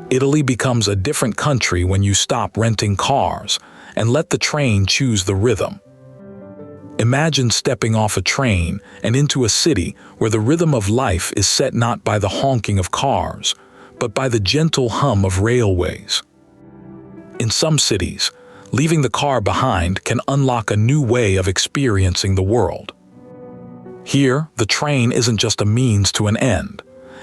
Italy becomes a different country when you stop renting cars and let the train choose the rhythm. Imagine stepping off a train and into a city where the rhythm of life is set not by the honking of cars, but by the gentle hum of railways. In some cities, leaving the car behind can unlock a new way of experiencing the world. Here, the train isn't just a means to an end.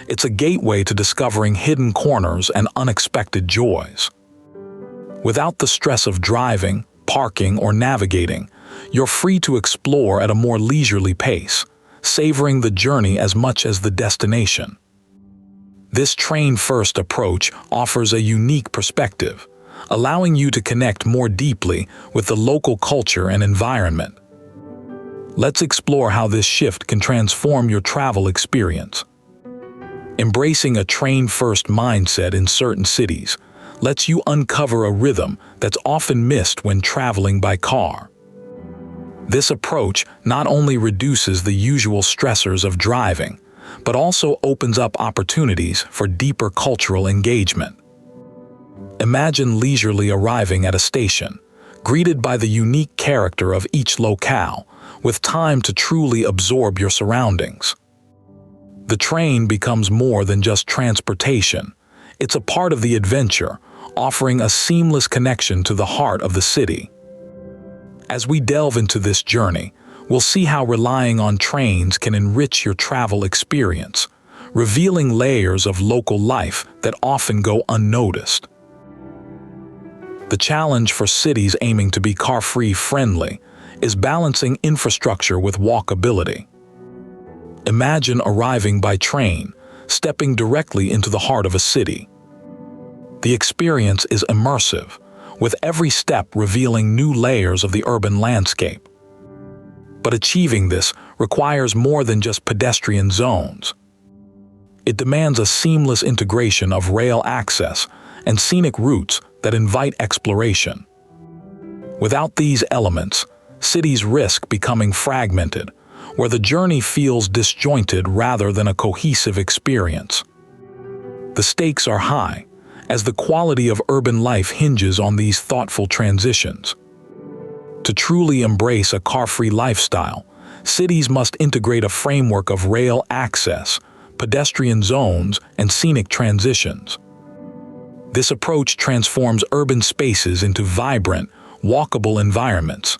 It's a gateway to discovering hidden corners and unexpected joys. Without the stress of driving, parking, or navigating, you're free to explore at a more leisurely pace, savoring the journey as much as the destination. This train-first approach offers a unique perspective, allowing you to connect more deeply with the local culture and environment. Let's explore how this shift can transform your travel experience. Embracing a train-first mindset in certain cities lets you uncover a rhythm that's often missed when traveling by car. This approach not only reduces the usual stressors of driving, but also opens up opportunities for deeper cultural engagement. Imagine leisurely arriving at a station, greeted by the unique character of each locale, with time to truly absorb your surroundings. The train becomes more than just transportation. It's a part of the adventure, offering a seamless connection to the heart of the city. As we delve into this journey, we'll see how relying on trains can enrich your travel experience, revealing layers of local life that often go unnoticed. The challenge for cities aiming to be car-free friendly is balancing infrastructure with walkability. Imagine arriving by train, stepping directly into the heart of a city. The experience is immersive, with every step revealing new layers of the urban landscape. But achieving this requires more than just pedestrian zones. It demands a seamless integration of rail access and scenic routes that invite exploration. Without these elements, cities risk becoming fragmented, where the journey feels disjointed rather than a cohesive experience. The stakes are high, as the quality of urban life hinges on these thoughtful transitions. To truly embrace a car-free lifestyle, cities must integrate a framework of rail access, pedestrian zones, and scenic transitions. This approach transforms urban spaces into vibrant, walkable environments.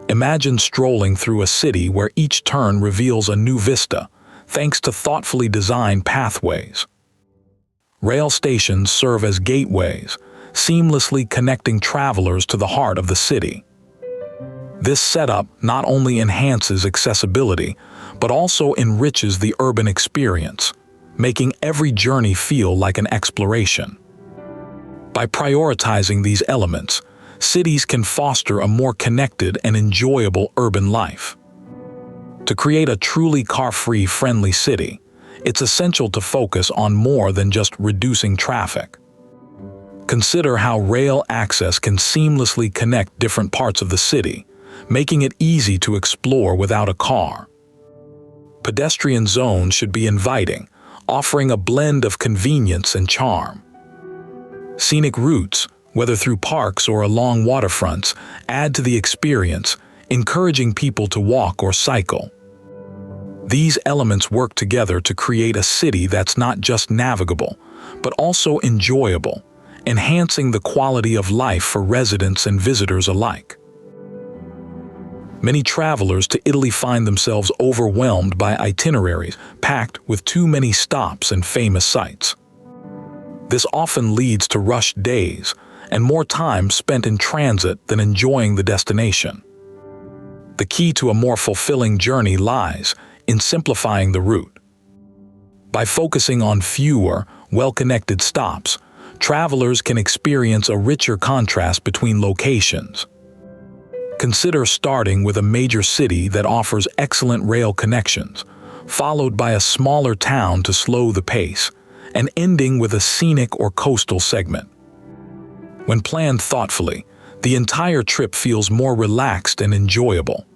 Imagine strolling through a city where each turn reveals a new vista, thanks to thoughtfully designed pathways. Rail stations serve as gateways, seamlessly connecting travelers to the heart of the city. This setup not only enhances accessibility, but also enriches the urban experience, making every journey feel like an exploration. By prioritizing these elements, cities can foster a more connected and enjoyable urban life. To create a truly car-free friendly city, it's essential to focus on more than just reducing traffic. Consider how rail access can seamlessly connect different parts of the city, making it easy to explore without a car. Pedestrian zones should be inviting, offering a blend of convenience and charm. Scenic routes, whether through parks or along waterfronts, add to the experience, encouraging people to walk or cycle. These elements work together to create a city that's not just navigable, but also enjoyable, enhancing the quality of life for residents and visitors alike. Many travelers to Italy find themselves overwhelmed by itineraries packed with too many stops and famous sites. This often leads to rushed days and more time spent in transit than enjoying the destination. The key to a more fulfilling journey lies in simplifying the route. By focusing on fewer, well-connected stops, travelers can experience a richer contrast between locations. Consider starting with a major city that offers excellent rail connections, followed by a smaller town to slow the pace, and ending with a scenic or coastal segment. When planned thoughtfully, the entire trip feels more relaxed and enjoyable.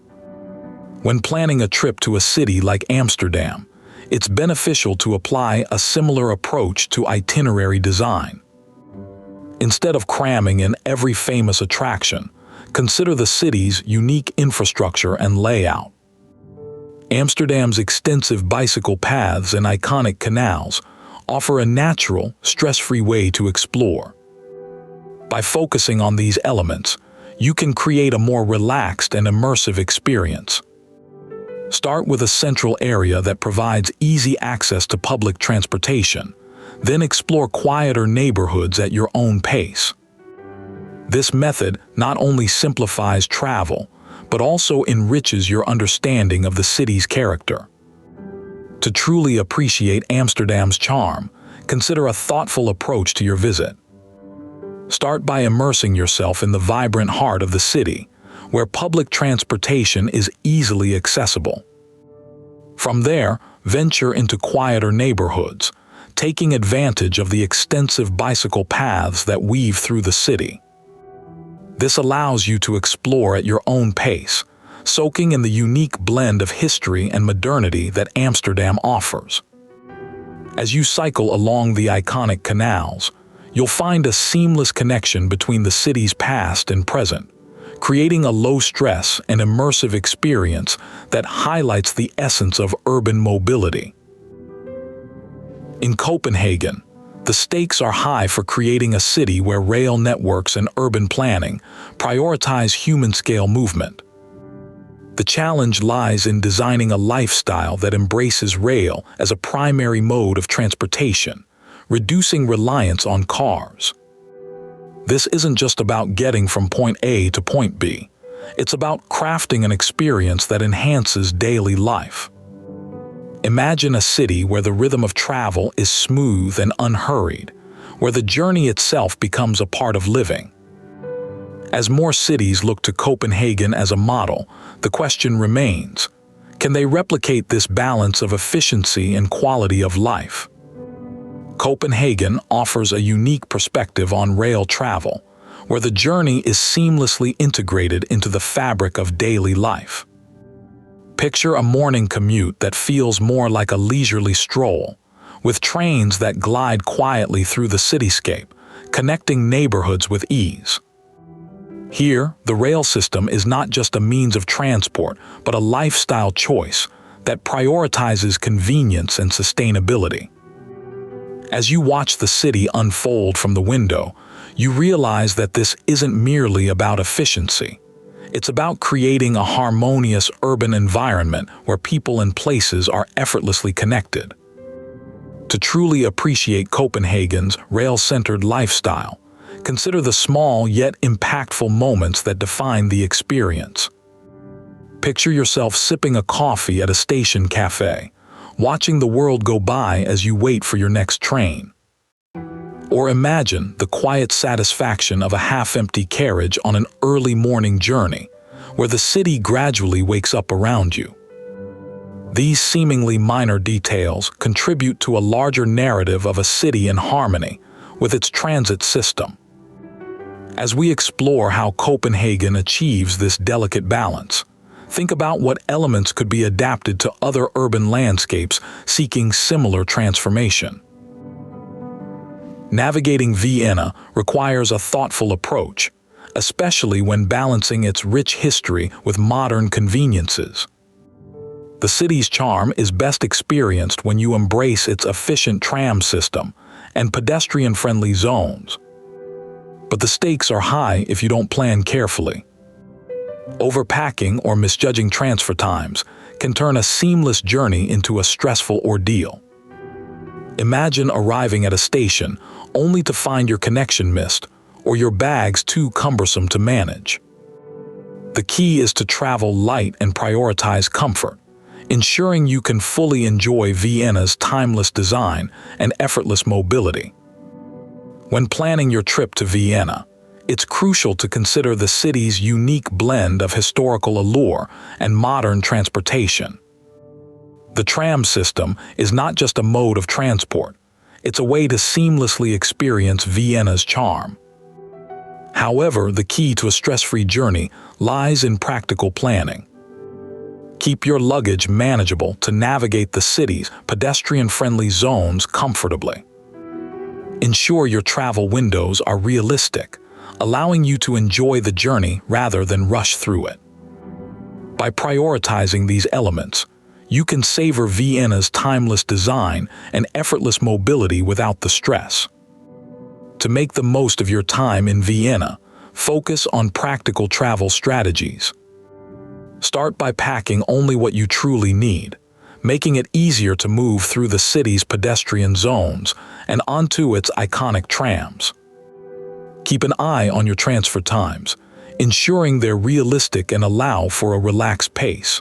When planning a trip to a city like Amsterdam, it's beneficial to apply a similar approach to itinerary design. Instead of cramming in every famous attraction, consider the city's unique infrastructure and layout. Amsterdam's extensive bicycle paths and iconic canals offer a natural, stress-free way to explore. By focusing on these elements, you can create a more relaxed and immersive experience. Start with a central area that provides easy access to public transportation, then explore quieter neighborhoods at your own pace. This method not only simplifies travel, but also enriches your understanding of the city's character. To truly appreciate Amsterdam's charm, consider a thoughtful approach to your visit. Start by immersing yourself in the vibrant heart of the city, where public transportation is easily accessible. From there, venture into quieter neighborhoods, taking advantage of the extensive bicycle paths that weave through the city. This allows you to explore at your own pace, soaking in the unique blend of history and modernity that Amsterdam offers. As you cycle along the iconic canals, you'll find a seamless connection between the city's past and present, creating a low-stress and immersive experience that highlights the essence of urban mobility. In Copenhagen, the stakes are high for creating a city where rail networks and urban planning prioritize human-scale movement. The challenge lies in designing a lifestyle that embraces rail as a primary mode of transportation, reducing reliance on cars. This isn't just about getting from point A to point B. It's about crafting an experience that enhances daily life. Imagine a city where the rhythm of travel is smooth and unhurried, where the journey itself becomes a part of living. As more cities look to Copenhagen as a model, the question remains, can they replicate this balance of efficiency and quality of life? Copenhagen offers a unique perspective on rail travel, where the journey is seamlessly integrated into the fabric of daily life. Picture a morning commute that feels more like a leisurely stroll, with trains that glide quietly through the cityscape, connecting neighborhoods with ease. Here, the rail system is not just a means of transport, but a lifestyle choice that prioritizes convenience and sustainability. As you watch the city unfold from the window, you realize that this isn't merely about efficiency. It's about creating a harmonious urban environment where people and places are effortlessly connected. To truly appreciate Copenhagen's rail-centered lifestyle, consider the small yet impactful moments that define the experience. Picture yourself sipping a coffee at a station cafe, watching the world go by as you wait for your next train. Or imagine the quiet satisfaction of a half-empty carriage on an early morning journey, where the city gradually wakes up around you. These seemingly minor details contribute to a larger narrative of a city in harmony with its transit system. As we explore how Copenhagen achieves this delicate balance, think about what elements could be adapted to other urban landscapes seeking similar transformation. Navigating Vienna requires a thoughtful approach, especially when balancing its rich history with modern conveniences. The city's charm is best experienced when you embrace its efficient tram system and pedestrian-friendly zones. But the stakes are high if you don't plan carefully. Overpacking or misjudging transfer times can turn a seamless journey into a stressful ordeal. Imagine arriving at a station only to find your connection missed or your bags too cumbersome to manage. The key is to travel light and prioritize comfort, ensuring you can fully enjoy Vienna's timeless design and effortless mobility. When planning your trip to Vienna, it's crucial to consider the city's unique blend of historical allure and modern transportation. The tram system is not just a mode of transport, it's a way to seamlessly experience Vienna's charm. However, the key to a stress-free journey lies in practical planning. Keep your luggage manageable to navigate the city's pedestrian-friendly zones comfortably. Ensure your travel windows are realistic, allowing you to enjoy the journey rather than rush through it. By prioritizing these elements, you can savor Vienna's timeless design and effortless mobility without the stress. To make the most of your time in Vienna, focus on practical travel strategies. Start by packing only what you truly need, making it easier to move through the city's pedestrian zones and onto its iconic trams. Keep an eye on your transfer times, ensuring they're realistic and allow for a relaxed pace.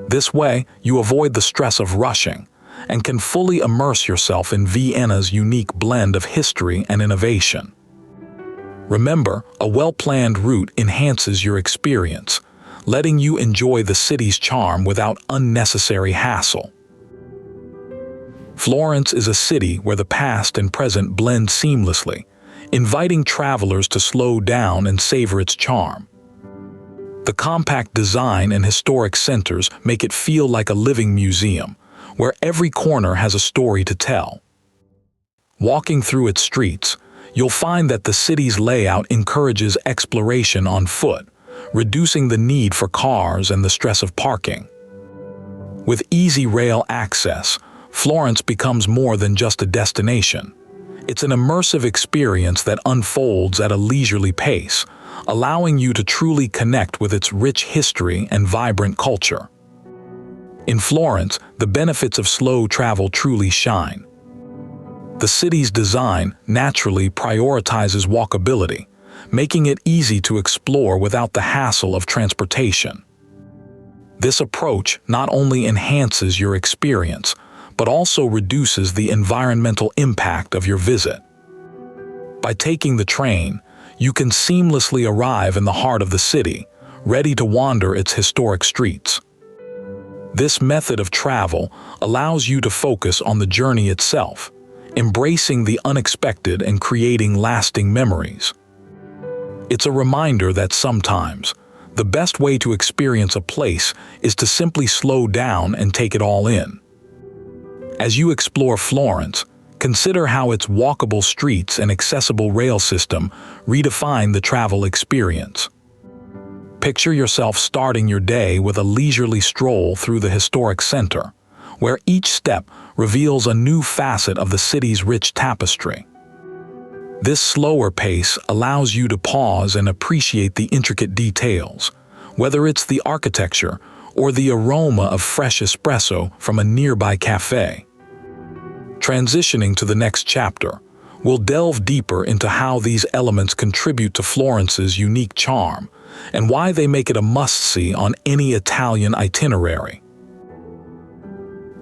This way, you avoid the stress of rushing and can fully immerse yourself in Vienna's unique blend of history and innovation. Remember, a well-planned route enhances your experience, letting you enjoy the city's charm without unnecessary hassle. Florence is a city where the past and present blend seamlessly, inviting travelers to slow down and savor its charm. The compact design and historic centers make it feel like a living museum, where every corner has a story to tell. Walking through its streets, you'll find that the city's layout encourages exploration on foot, reducing the need for cars and the stress of parking. With easy rail access, Florence becomes more than just a destination. It's an immersive experience that unfolds at a leisurely pace, allowing you to truly connect with its rich history and vibrant culture. In Florence, the benefits of slow travel truly shine. The city's design naturally prioritizes walkability, making it easy to explore without the hassle of transportation. This approach not only enhances your experience, but also reduces the environmental impact of your visit. By taking the train, you can seamlessly arrive in the heart of the city, ready to wander its historic streets. This method of travel allows you to focus on the journey itself, embracing the unexpected and creating lasting memories. It's a reminder that sometimes, the best way to experience a place is to simply slow down and take it all in. As you explore Florence, consider how its walkable streets and accessible rail system redefine the travel experience. Picture yourself starting your day with a leisurely stroll through the historic center, where each step reveals a new facet of the city's rich tapestry. This slower pace allows you to pause and appreciate the intricate details, whether it's the architecture or the aroma of fresh espresso from a nearby cafe. Transitioning to the next chapter, we'll delve deeper into how these elements contribute to Florence's unique charm and why they make it a must-see on any Italian itinerary.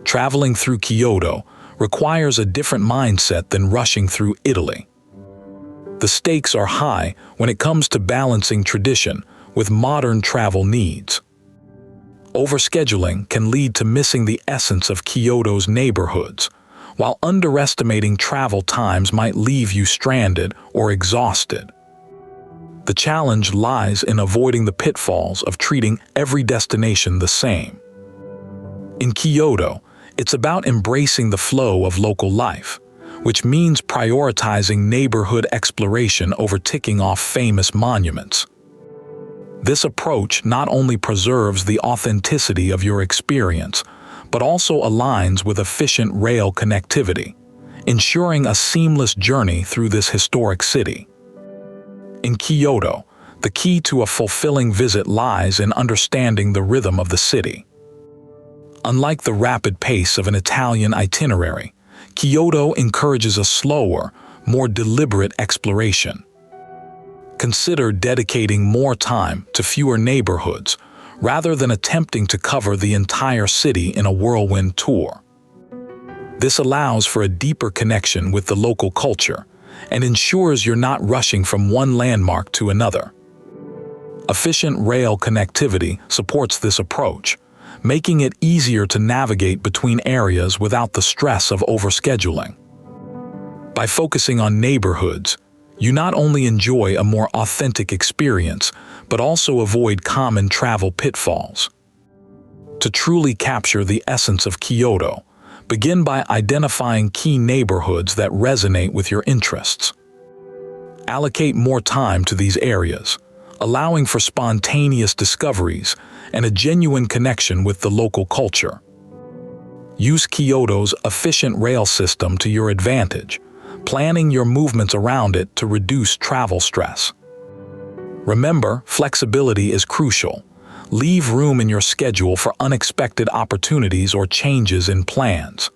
Traveling through Kyoto requires a different mindset than rushing through Italy. The stakes are high when it comes to balancing tradition with modern travel needs. Overscheduling can lead to missing the essence of Kyoto's neighborhoods, while underestimating travel times might leave you stranded or exhausted. The challenge lies in avoiding the pitfalls of treating every destination the same. In Kyoto, it's about embracing the flow of local life, which means prioritizing neighborhood exploration over ticking off famous monuments. This approach not only preserves the authenticity of your experience, but also aligns with efficient rail connectivity, ensuring a seamless journey through this historic city. In Kyoto, the key to a fulfilling visit lies in understanding the rhythm of the city. Unlike the rapid pace of an Italian itinerary, Kyoto encourages a slower, more deliberate exploration. Consider dedicating more time to fewer neighborhoods, rather than attempting to cover the entire city in a whirlwind tour. This allows for a deeper connection with the local culture and ensures you're not rushing from one landmark to another. Efficient rail connectivity supports this approach, making it easier to navigate between areas without the stress of overscheduling. By focusing on neighborhoods, you not only enjoy a more authentic experience, but also avoid common travel pitfalls. To truly capture the essence of Kyoto, begin by identifying key neighborhoods that resonate with your interests. Allocate more time to these areas, allowing for spontaneous discoveries and a genuine connection with the local culture. Use Kyoto's efficient rail system to your advantage, planning your movements around it to reduce travel stress. Remember, flexibility is crucial. Leave room in your schedule for unexpected opportunities or changes in plans.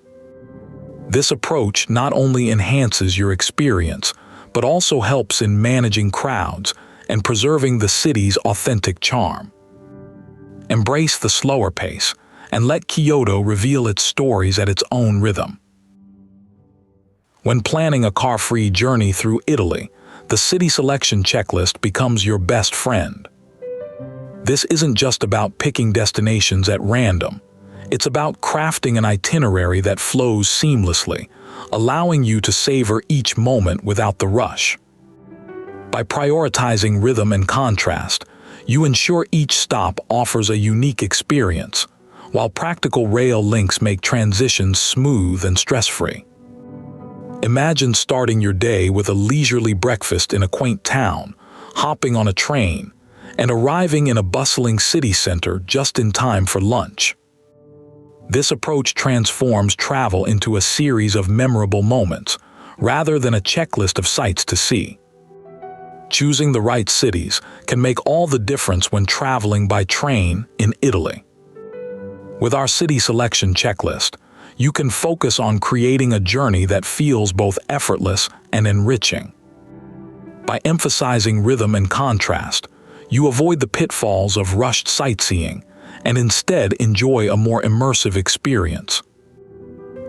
This approach not only enhances your experience, but also helps in managing crowds and preserving the city's authentic charm. Embrace the slower pace and let Kyoto reveal its stories at its own rhythm. When planning a car-free journey through Italy, the city selection checklist becomes your best friend. This isn't just about picking destinations at random. It's about crafting an itinerary that flows seamlessly, allowing you to savor each moment without the rush. By prioritizing rhythm and contrast, you ensure each stop offers a unique experience, while practical rail links make transitions smooth and stress-free. Imagine starting your day with a leisurely breakfast in a quaint town, hopping on a train, and arriving in a bustling city center just in time for lunch. This approach transforms travel into a series of memorable moments, rather than a checklist of sights to see. Choosing the right cities can make all the difference when traveling by train in Italy. With our city selection checklist, you can focus on creating a journey that feels both effortless and enriching. By emphasizing rhythm and contrast, you avoid the pitfalls of rushed sightseeing and instead enjoy a more immersive experience.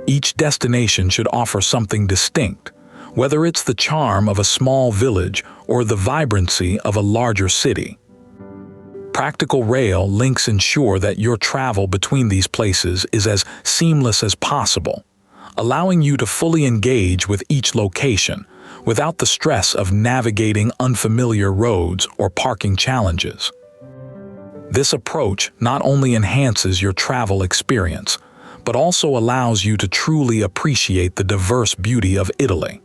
Each destination should offer something distinct, whether it's the charm of a small village or the vibrancy of a larger city. Practical rail links ensure that your travel between these places is as seamless as possible, allowing you to fully engage with each location without the stress of navigating unfamiliar roads or parking challenges. This approach not only enhances your travel experience, but also allows you to truly appreciate the diverse beauty of Italy.